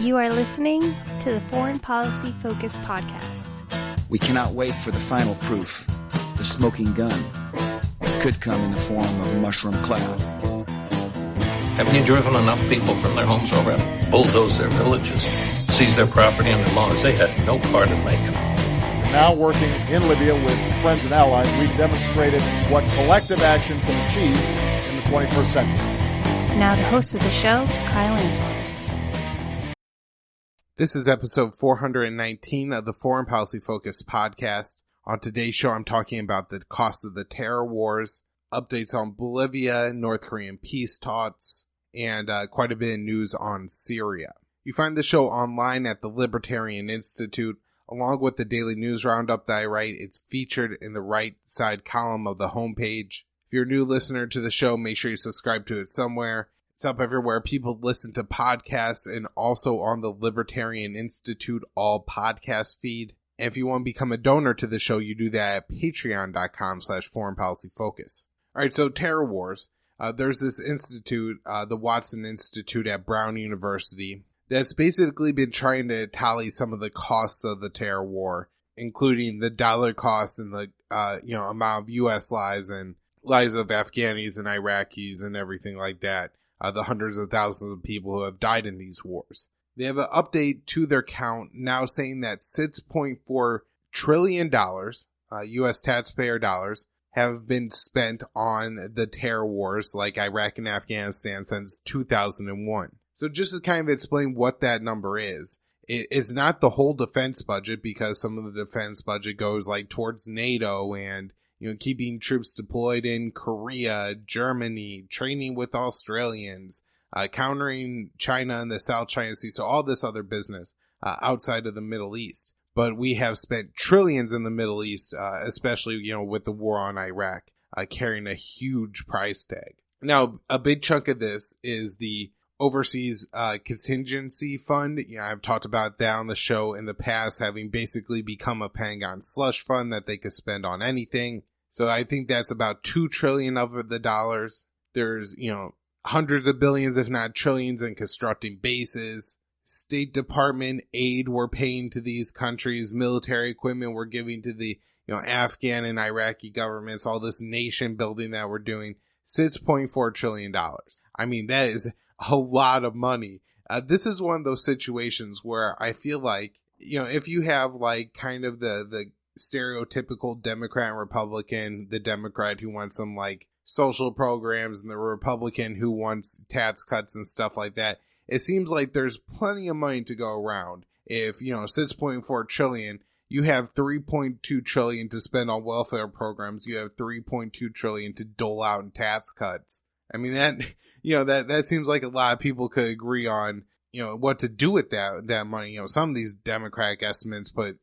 You are listening to the Foreign Policy Focus podcast. We cannot wait for the final proof. The smoking gun could come in the form of a mushroom cloud. Haven't you driven enough people from their homes already? Bulldoze their villages, seize their property and their laws. They had no part in making it. Now working in Libya with friends and allies, we've demonstrated what collective action can achieve in the 21st century. Now the host of the show, Kyle Ansel. This is episode 419 of the Foreign Policy Focus podcast. On today's show, I'm talking about the cost of the terror wars, updates on Bolivia, North Korean peace talks, and quite a bit of news on Syria. You find the show online at the Libertarian Institute, along with the daily news roundup that I write. It's featured in the right side column of the homepage. If you're a new listener to the show, make sure you subscribe to it somewhere. It's up everywhere people listen to podcasts and also on the Libertarian Institute all podcast feed. And if you want to become a donor to the show, you do that at patreon.com/foreignpolicyfocus. All right, so terror wars. There's this institute, the Watson Institute at Brown University, that's basically been trying to tally some of the costs of the terror war, including the dollar costs and the amount of U.S. lives and lives of Afghanis and Iraqis and everything like that. The hundreds of thousands of people who have died in these wars. They have an update to their count now saying that $6.4 trillion, U.S. taxpayer dollars, have been spent on the terror wars like Iraq and Afghanistan since 2001. So just to kind of explain what that number is, it's not the whole defense budget because some of the defense budget goes like towards NATO and keeping troops deployed in Korea, Germany, training with Australians, countering China and the South China Sea. So all this other business outside of the Middle East. But we have spent trillions in the Middle East, especially, with the war on Iraq, carrying a huge price tag. Now, a big chunk of this is the Overseas Contingency Fund. I've talked about that on the show in the past, having basically become a Pentagon slush fund that they could spend on anything. So I think that's about $2 trillion of the dollars. There's, hundreds of billions, if not trillions, in constructing bases. State Department aid we're paying to these countries. Military equipment we're giving to the, Afghan and Iraqi governments. All this nation building that we're doing. $6.4 trillion. I mean, that is a lot of money. This is one of those situations where I feel like, if you have like kind of the stereotypical Democrat and Republican, the Democrat who wants some like social programs and the Republican who wants tax cuts and stuff like that, it seems like there's plenty of money to go around. If, 6.4 trillion, you have 3.2 trillion to spend on welfare programs. You have 3.2 trillion to dole out in tax cuts. I mean, that seems like a lot of people could agree on, what to do with that money. Some of these Democratic estimates put,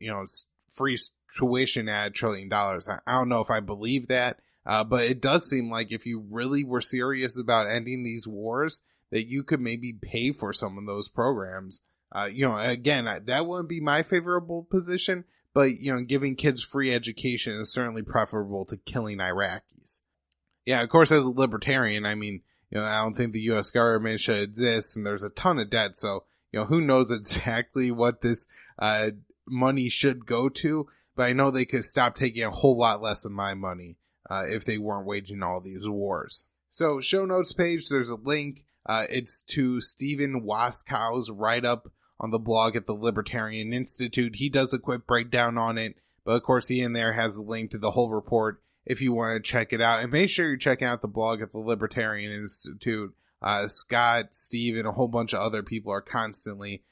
free tuition at $1 trillion. I don't know if I believe that, but it does seem like if you really were serious about ending these wars, that you could maybe pay for some of those programs. Again, that wouldn't be my favorable position, but, giving kids free education is certainly preferable to killing Iraqis. Yeah, of course, as a libertarian, I mean, I don't think the U.S. government should exist, and there's a ton of debt, so, who knows exactly what this money should go to, but I know they could stop taking a whole lot less of my money if they weren't waging all these wars. So, show notes page, there's a link. It's to Stephen Waskow's write-up on the blog at the Libertarian Institute. He does a quick breakdown on it, but of course he in there has a link to the whole report if you want to check it out. And make sure you're checking out the blog at the Libertarian Institute. Scott, Steve, and a whole bunch of other people are constantly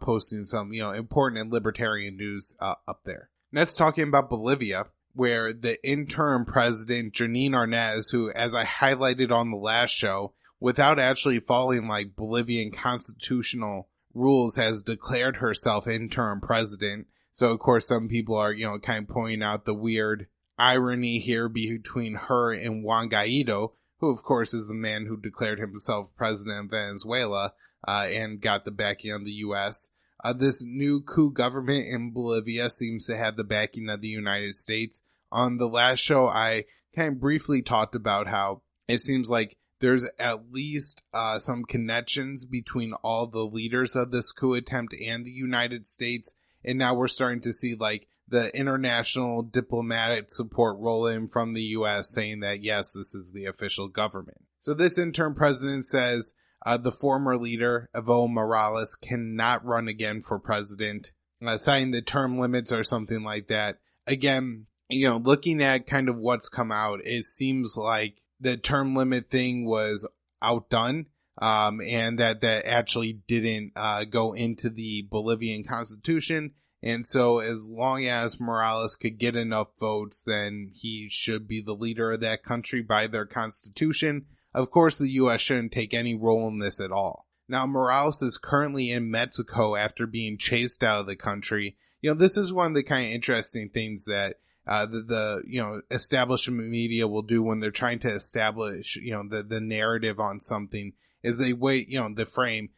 posting some, important and libertarian news up there. Next, talking about Bolivia, where the interim president, Janine Arnaz, who, as I highlighted on the last show, without actually following like Bolivian constitutional rules, has declared herself interim president. So, of course, some people are, kind of pointing out the weird irony here between her and Juan Guaido, who, of course, is the man who declared himself president of Venezuela and got the backing of the U.S. This new coup government in Bolivia seems to have the backing of the United States. On the last show, I kind of briefly talked about how it seems like there's at least some connections between all the leaders of this coup attempt and the United States. And now we're starting to see like the international diplomatic support roll in from the U.S. saying that, yes, this is the official government. So this interim president says the former leader, Evo Morales, cannot run again for president, citing the term limits or something like that. Again, looking at kind of what's come out, it seems like the term limit thing was outdone, and that actually didn't go into the Bolivian constitution. And so as long as Morales could get enough votes, then he should be the leader of that country by their constitution. Of course, the U.S. shouldn't take any role in this at all. Now, Morales is currently in Mexico after being chased out of the country. This is one of the kind of interesting things that the establishment media will do when they're trying to establish, the narrative on something, is they wait, the frame,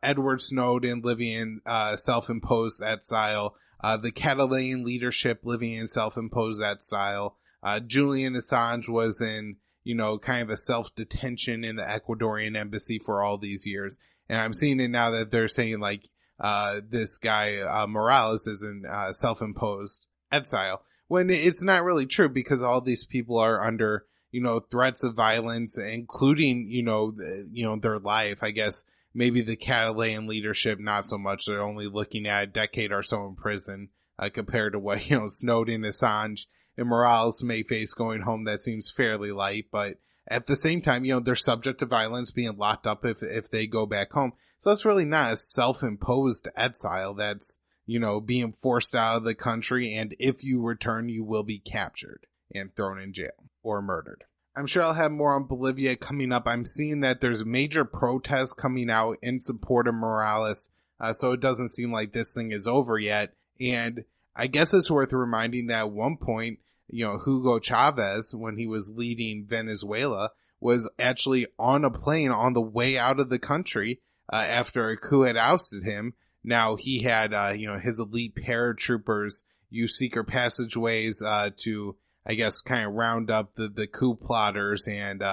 Edward Snowden living in self-imposed exile, the Catalan leadership living in self-imposed exile, Julian Assange was in, kind of a self-detention in the Ecuadorian embassy for all these years. And I'm seeing it now that they're saying like, this guy, Morales is in, self-imposed exile, when it's not really true, because all these people are under, threats of violence, including, their life. I guess maybe the Catalan leadership, not so much. They're only looking at a decade or so in prison, compared to what, Snowden, Assange, and Morales may face going home. That seems fairly light, but at the same time, they're subject to violence, being locked up if they go back home. So that's really not a self-imposed exile. That's, being forced out of the country, and if you return, you will be captured and thrown in jail or murdered. I'm sure I'll have more on Bolivia coming up. I'm seeing that there's major protests coming out in support of Morales, so it doesn't seem like this thing is over yet. And I guess it's worth reminding that at one point, Hugo Chavez, when he was leading Venezuela, was actually on a plane on the way out of the country after a coup had ousted him. Now he had, his elite paratroopers use secret passageways to, I guess, kind of round up the coup plotters, and,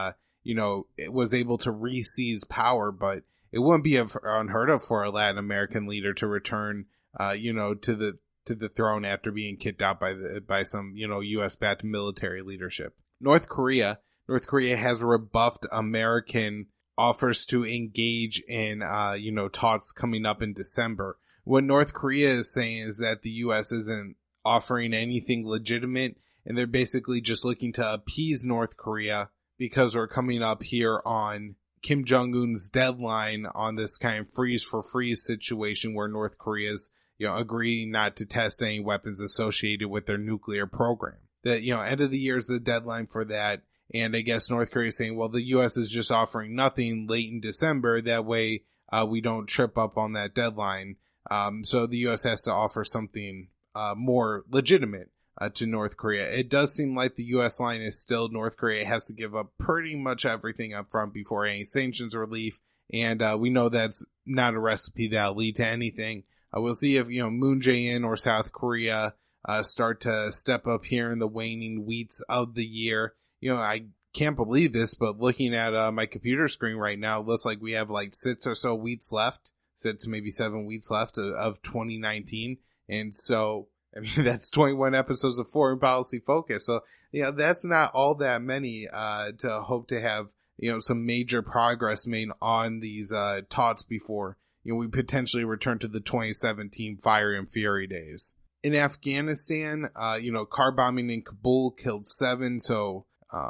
it was able to re-seize power. But it wouldn't be unheard of for a Latin American leader to return, to the throne after being kicked out by some, U.S.-backed military leadership. North Korea has rebuffed American offers to engage in, talks coming up in December. What North Korea is saying is that the U.S. isn't offering anything legitimate, and they're basically just looking to appease North Korea because we're coming up here on Kim Jong-un's deadline on this kind of freeze for freeze situation where North Korea's, agreeing not to test any weapons associated with their nuclear program. That, end of the year is the deadline for that. And I guess North Korea is saying, well, the U.S. is just offering nothing late in December. That way, we don't trip up on that deadline. So the U.S. has to offer something more legitimate to North Korea. It does seem like the U.S. line is still North Korea has to give up pretty much everything up front before any sanctions relief. And we know that's not a recipe that'll lead to anything. We'll see if, Moon Jae-in or South Korea start to step up here in the waning weeks of the year. I can't believe this, but looking at my computer screen right now, it looks like we have like 6 or so weeks left, 6 to maybe 7 weeks left of 2019. And so, that's 21 episodes of Foreign Policy Focus. So, that's not all that many to hope to have, some major progress made on these talks before, we potentially return to the 2017 Fire and Fury days. In Afghanistan, car bombing in Kabul killed 7, so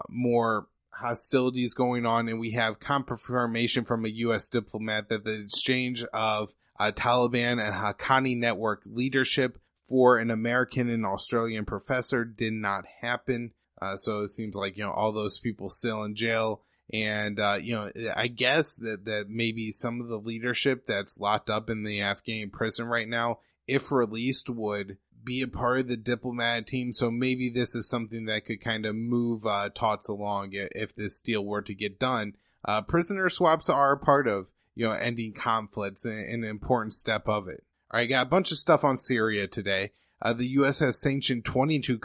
more hostilities going on, and we have confirmation from a U.S. diplomat that the exchange of Taliban and Haqqani network leadership for an American and Australian professor did not happen. So it seems like, all those people still in jail. And, I guess that maybe some of the leadership that's locked up in the Afghan prison right now, if released, would be a part of the diplomatic team. So maybe this is something that could kind of move talks along if this deal were to get done. Prisoner swaps are a part of, ending conflicts, and an important step of it. All right, got a bunch of stuff on Syria today. The U.S. has sanctioned 22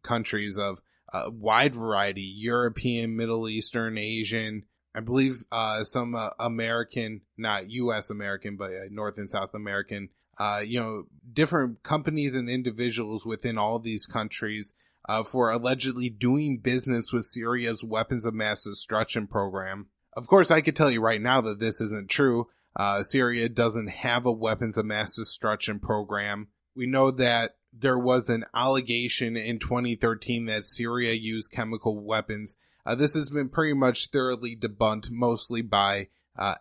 countries of a wide variety, European, Middle Eastern, Asian, I believe some American, not U.S. American, but North and South American, different companies and individuals within all these countries for allegedly doing business with Syria's weapons of mass destruction program. Of course, I could tell you right now that this isn't true. Syria doesn't have a weapons of mass destruction program. We know that there was an allegation in 2013 that Syria used chemical weapons. This has been pretty much thoroughly debunked, mostly by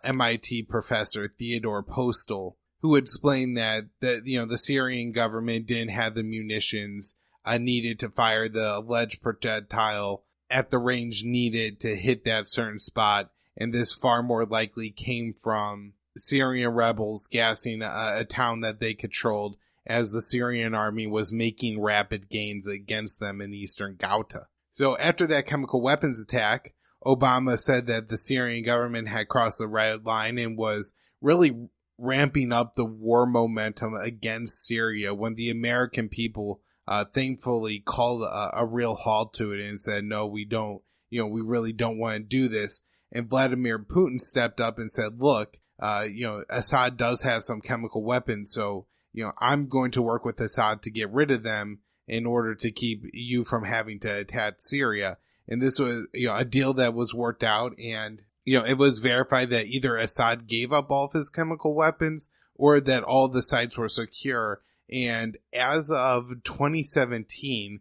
MIT professor Theodore Postal, who explained that the Syrian government didn't have the munitions needed to fire the alleged projectile at the range needed to hit that certain spot, and this far more likely came from Syrian rebels gassing a town that they controlled as the Syrian army was making rapid gains against them in eastern Ghouta. So after that chemical weapons attack, Obama said that the Syrian government had crossed the red line and was really ramping up the war momentum against Syria when the American people thankfully called a real halt to it and said, no, we don't, we really don't want to do this. And Vladimir Putin stepped up and said, look, Assad does have some chemical weapons, so, I'm going to work with Assad to get rid of them in order to keep you from having to attack Syria. And this was, a deal that was worked out, and, it was verified that either Assad gave up all of his chemical weapons or that all the sites were secure. And as of 2017,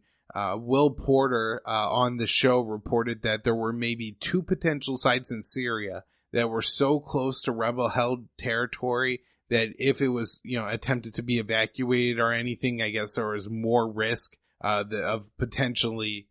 Will Porter on the show reported that there were maybe 2 potential sites in Syria that were so close to rebel-held territory that if it was, attempted to be evacuated or anything, I guess there was more risk of potentially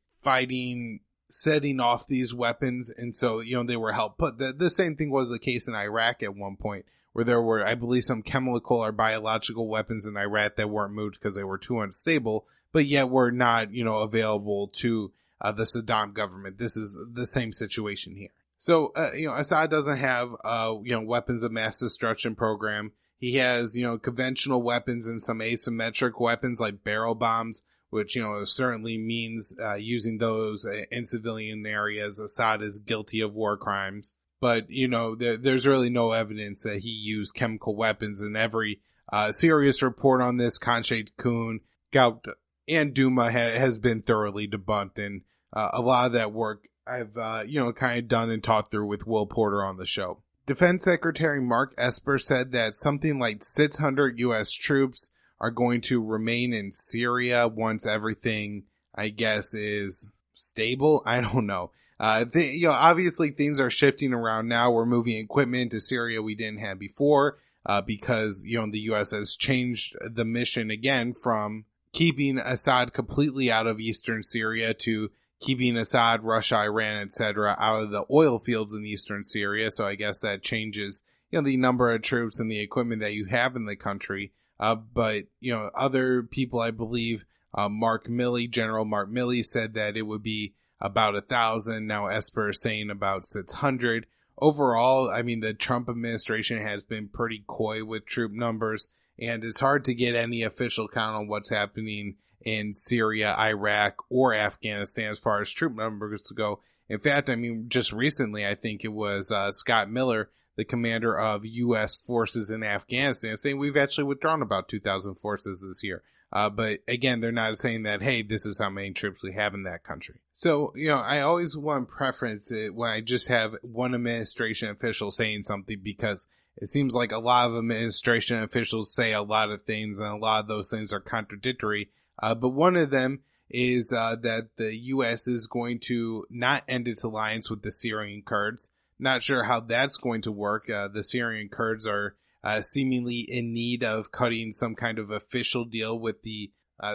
setting off these weapons. And so, they were helped. But the same thing was the case in Iraq at one point, where there were, I believe, some chemical or biological weapons in Iraq that weren't moved because they were too unstable, but yet were not, available to the Saddam government. This is the same situation here. So, Assad doesn't have, weapons of mass destruction program. He has, conventional weapons and some asymmetric weapons like barrel bombs, which, certainly means using those in civilian areas. Assad is guilty of war crimes. But, there's really no evidence that he used chemical weapons. And every serious report on this, Khanshayt Kun, Ghouta, and Duma has been thoroughly debunked. And a lot of that work I've, kind of done and taught through with Will Porter on the show. Defense Secretary Mark Esper said that something like 600 U.S. troops are going to remain in Syria once everything, I guess, is stable. I don't know. Obviously things are shifting around now. We're moving equipment to Syria we didn't have before, because, the U.S. has changed the mission again from keeping Assad completely out of eastern Syria to keeping Assad, Russia, Iran, etc. out of the oil fields in eastern Syria. So I guess that changes, the number of troops and the equipment that you have in the country. But other people, I believe, General Mark Milley said that it would be about 1,000. Now Esper is saying about 600. Overall, I mean, the Trump administration has been pretty coy with troop numbers, and it's hard to get any official count on what's happening in Syria, Iraq, or Afghanistan as far as troop numbers go. In fact, I mean, just recently, I think it was Scott Miller, the commander of U.S. forces in Afghanistan, saying we've actually withdrawn about 2,000 forces this year. But again, they're not saying that, hey, this is how many troops we have in that country. So, I always want to preference it when I just have one administration official saying something, because it seems like a lot of administration officials say a lot of things, and a lot of those things are contradictory. But one of them is that the U.S. is going to not end its alliance with the Syrian Kurds. Not sure how that's going to work. The Syrian Kurds are seemingly in need of cutting some kind of official deal with the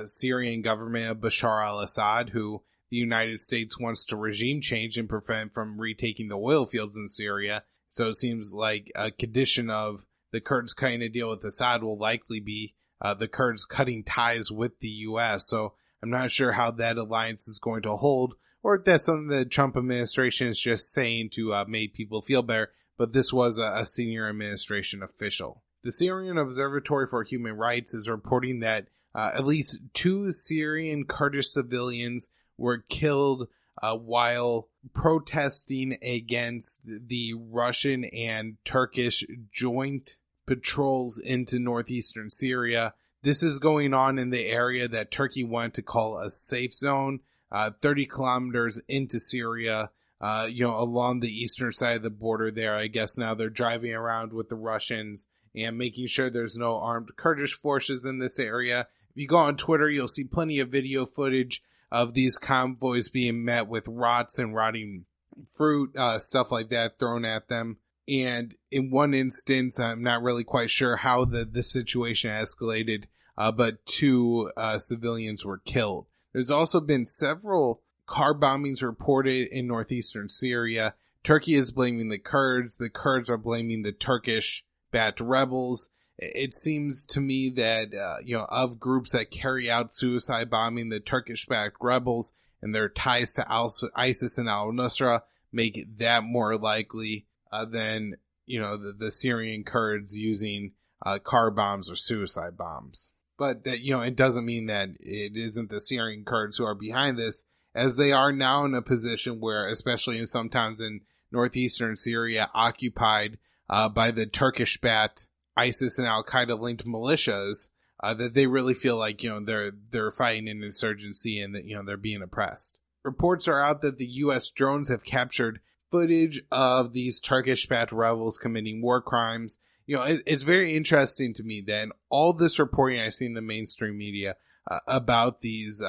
Syrian government of Bashar al-Assad, who the United States wants to regime change and prevent from retaking the oil fields in Syria. So it seems like a condition of the Kurds cutting a deal with Assad will likely be the Kurds cutting ties with the U.S. So I'm not sure how that alliance is going to hold, or if that's something the Trump administration is just saying to make people feel better. But this was a senior administration official. The Syrian Observatory for Human Rights is reporting that at least 2 Syrian Kurdish civilians were killed while protesting against the Russian and Turkish joint patrols into northeastern Syria. This is going on in the area that Turkey wanted to call a safe zone, 30 kilometers into Syria, along the eastern side of the border there. I guess now they're driving around with the Russians and making sure there's no armed Kurdish forces in this area. If you go on Twitter, you'll see plenty of video footage of these convoys being met with rots and rotting fruit, stuff like that thrown at them. And in one instance, I'm not really quite sure how the situation escalated, but 2 civilians were killed. There's also been several car bombings reported in northeastern Syria. Turkey is blaming the Kurds. The Kurds are blaming the Turkish-backed rebels. It seems to me that, of groups that carry out suicide bombing, the Turkish-backed rebels and their ties to ISIS and al-Nusra make that more likely than, the Syrian Kurds using car bombs or suicide bombs. But that, it doesn't mean that it isn't the Syrian Kurds who are behind this, as they are now in a position where, especially sometimes in northeastern Syria, occupied by the Turkish-backed ISIS and Al-Qaeda linked militias, that they really feel like, they're fighting an insurgency and that, they're being oppressed. Reports are out that the U.S. drones have captured footage of these Turkish-backed rebels committing war crimes. It's very interesting to me that in all this reporting I see in the mainstream media about these,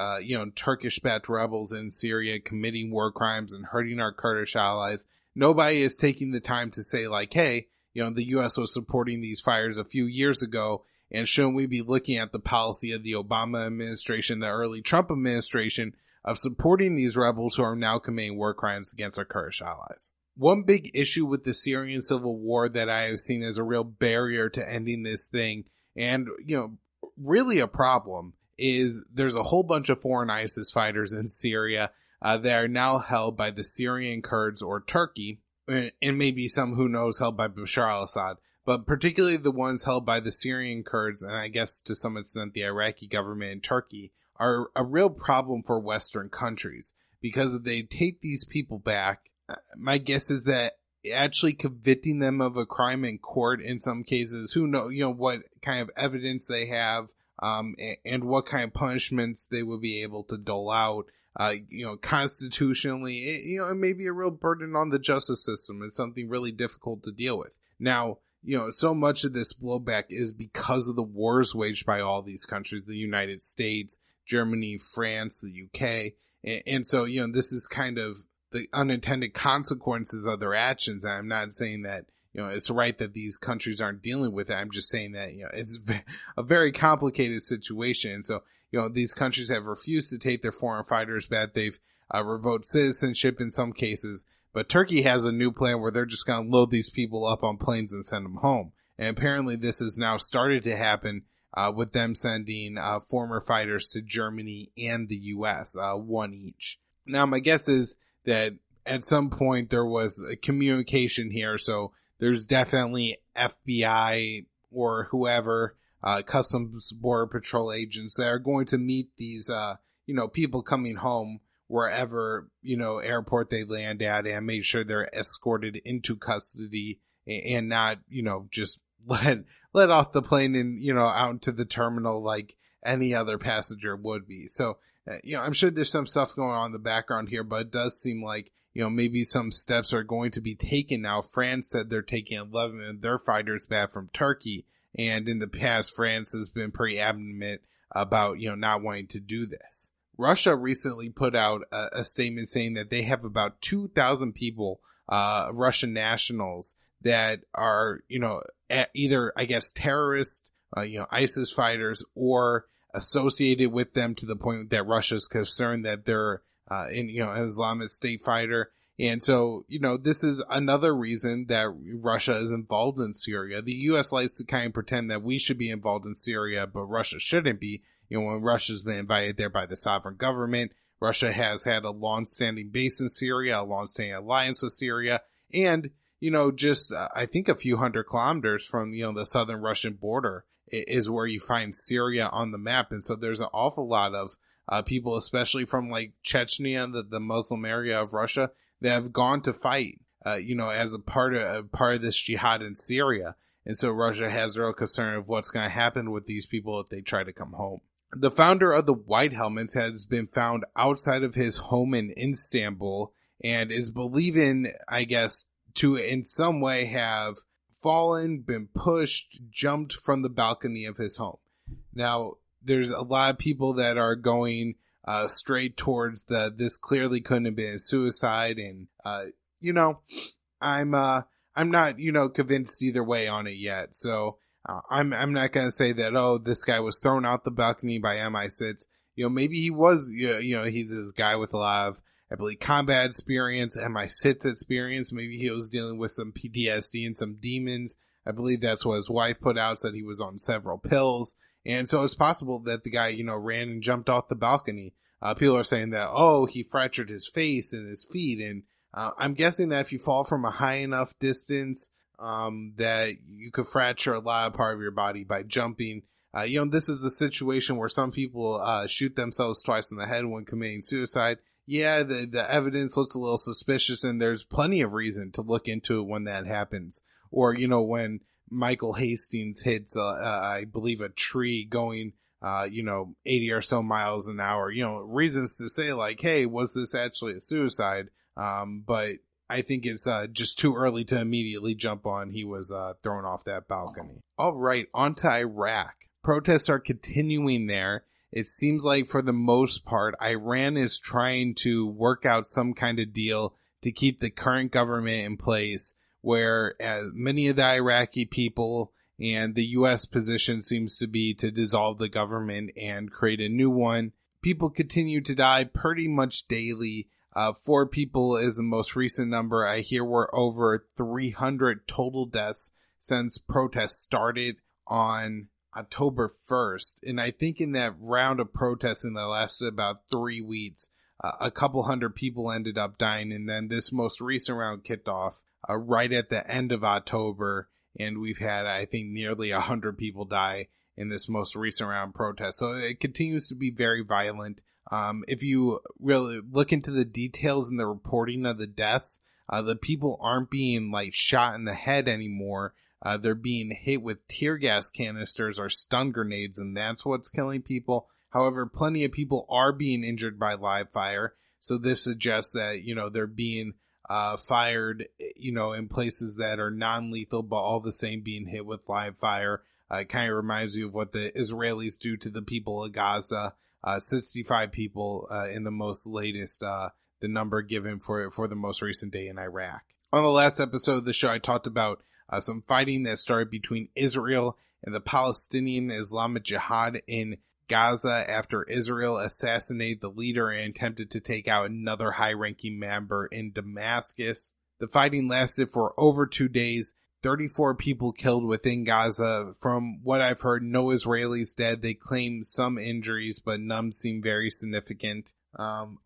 Turkish-backed rebels in Syria committing war crimes and hurting our Kurdish allies, nobody is taking the time to say like, hey, the U.S. was supporting these fighters a few years ago, and shouldn't we be looking at the policy of the Obama administration, the early Trump administration, of supporting these rebels who are now committing war crimes against our Kurdish allies? One big issue with the Syrian civil war that I have seen as a real barrier to ending this thing, and, really a problem, is there's a whole bunch of foreign ISIS fighters in Syria that are now held by the Syrian Kurds or Turkey, and maybe some, who knows, held by Bashar al-Assad, but particularly the ones held by the Syrian Kurds, and I guess to some extent the Iraqi government in Turkey, are a real problem for Western countries, because if they take these people back, my guess is that actually convicting them of a crime in court in some cases, who know, what kind of evidence they have, and what kind of punishments they will be able to dole out, constitutionally, it may be a real burden on the justice system. It's something really difficult to deal with. Now, so much of this blowback is because of the wars waged by all these countries, the United States, Germany, France, the UK. And so, this is kind of the unintended consequences of their actions. I'm not saying that, it's right that these countries aren't dealing with it. I'm just saying that, it's a very complicated situation. And so, these countries have refused to take their foreign fighters back. They've revoked citizenship in some cases. But Turkey has a new plan where they're just going to load these people up on planes and send them home. And apparently this has now started to happen with them sending former fighters to Germany and the U.S., one each. Now, my guess is that at some point there was a communication here. So there's definitely FBI or whoever, Customs Border Patrol agents that are going to meet these, people coming home wherever, airport they land at, and make sure they're escorted into custody and not, just let off the plane and, out into the terminal like any other passenger would be. So, I'm sure there's some stuff going on in the background here, but it does seem like, maybe some steps are going to be taken now. France said they're taking 11 of their fighters back from Turkey. And in the past, France has been pretty adamant about, not wanting to do this. Russia recently put out a statement saying that they have about 2,000 people, Russian nationals, that are, either, I guess, terrorists, ISIS fighters, or associated with them to the point that Russia's concerned that they're, an Islamic State fighter. And so, this is another reason that Russia is involved in Syria. The U.S. likes to kind of pretend that we should be involved in Syria, but Russia shouldn't be. When Russia's been invited there by the sovereign government, Russia has had a long-standing base in Syria, a long-standing alliance with Syria, and, I think a few hundred kilometers from, the southern Russian border is where you find Syria on the map. And so there's an awful lot of people, especially from like Chechnya, the Muslim area of Russia, that have gone to fight, as a part of this jihad in Syria. And so Russia has real concern of what's going to happen with these people if they try to come home. The founder of the White Helmets has been found outside of his home in Istanbul and is believed, I guess, to in some way have fallen, been pushed, jumped from the balcony of his home. Now, there's a lot of people that are going straight towards this clearly couldn't have been a suicide, and I'm not convinced either way on it yet. So I'm not gonna say that this guy was thrown out the balcony by MI6. Maybe he was. He's this guy with a lot of, I believe, combat experience, MI6 experience. Maybe he was dealing with some PTSD and some demons. I believe that's what his wife put out, said he was on several pills. And so it's possible that the guy, ran and jumped off the balcony. People are saying that, he fractured his face and his feet. And I'm guessing that if you fall from a high enough distance, that you could fracture a lot of part of your body by jumping. This is the situation where some people shoot themselves twice in the head when committing suicide. Yeah, the evidence looks a little suspicious, and there's plenty of reason to look into it when that happens. Or, when Michael Hastings hits, I believe, a tree going, 80 or so miles an hour, reasons to say like, hey, was this actually a suicide? But I think it's just too early to immediately jump on. He was thrown off that balcony. All right, on to Iraq. Protests are continuing there. It seems like for the most part, Iran is trying to work out some kind of deal to keep the current government in place, where many of the Iraqi people and the U.S. position seems to be to dissolve the government and create a new one. People continue to die pretty much daily. 4 people is the most recent number. I hear we're over 300 total deaths since protests started on October 1st. And I think in that round of protesting that lasted about 3 weeks, a couple hundred people ended up dying. And then this most recent round kicked off right at the end of October. And we've had, I think, nearly 100 people die in this most recent round of protest. So it continues to be very violent. If you really look into the details in the reporting of the deaths, the people aren't being like shot in the head anymore. They're being hit with tear gas canisters or stun grenades, and that's what's killing people. However, plenty of people are being injured by live fire. So this suggests that, they're being fired, in places that are non-lethal, but all the same being hit with live fire. It kind of reminds you of what the Israelis do to the people of Gaza. 65 people in the most latest, the number given for the most recent day in Iraq. On the last episode of the show, I talked about some fighting that started between Israel and the Palestinian Islamic Jihad in Gaza after Israel assassinated the leader and attempted to take out another high-ranking member in Damascus. The fighting lasted for over 2 days. 34 people killed within Gaza. From what I've heard, no Israelis dead. They claim some injuries, but none seem very significant.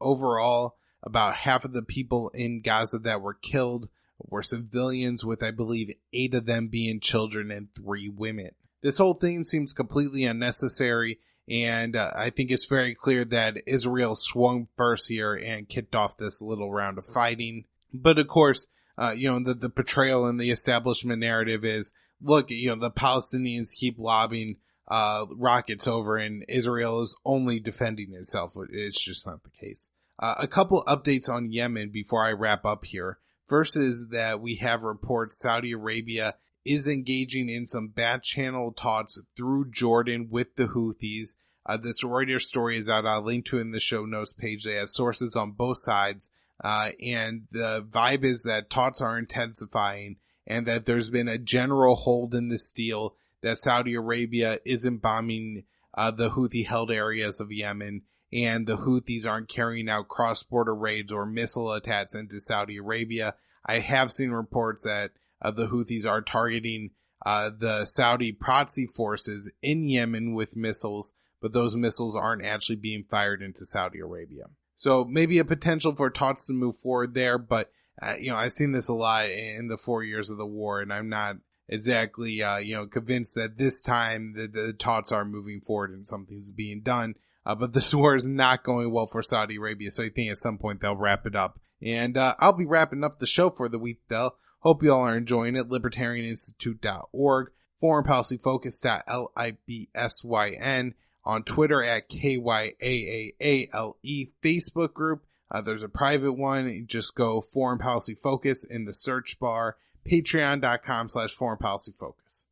Overall, about half of the people in Gaza that were killed were civilians, with, I believe, 8 of them being children and 3 women. This whole thing seems completely unnecessary, and I think it's very clear that Israel swung first here and kicked off this little round of fighting. But of course, the portrayal in the establishment narrative is, look, the Palestinians keep lobbing rockets over, and Israel is only defending itself. It's just not the case. A couple updates on Yemen before I wrap up here. First is that we have reports Saudi Arabia is engaging in some back channel talks through Jordan with the Houthis. This Reuters story is out. I'll link to it in the show notes page. They have sources on both sides. And the vibe is that talks are intensifying and that there's been a general hold in this deal that Saudi Arabia isn't bombing the Houthi-held areas of Yemen, and the Houthis aren't carrying out cross-border raids or missile attacks into Saudi Arabia. I have seen reports that the Houthis are targeting the Saudi proxy forces in Yemen with missiles, but those missiles aren't actually being fired into Saudi Arabia. So maybe a potential for talks to move forward there, but I've seen this a lot in the 4 years of the war, and I'm not exactly convinced that this time the talks are moving forward and something's being done. But this war is not going well for Saudi Arabia, so I think at some point they'll wrap it up. And I'll be wrapping up the show for the week, though. Hope you all are enjoying it. LibertarianInstitute.org, foreignpolicyfocus.libsyn, on Twitter at KYAAALE, Facebook group. There's a private one. You just go Foreign Policy Focus in the search bar, patreon.com/foreignpolicyfocus.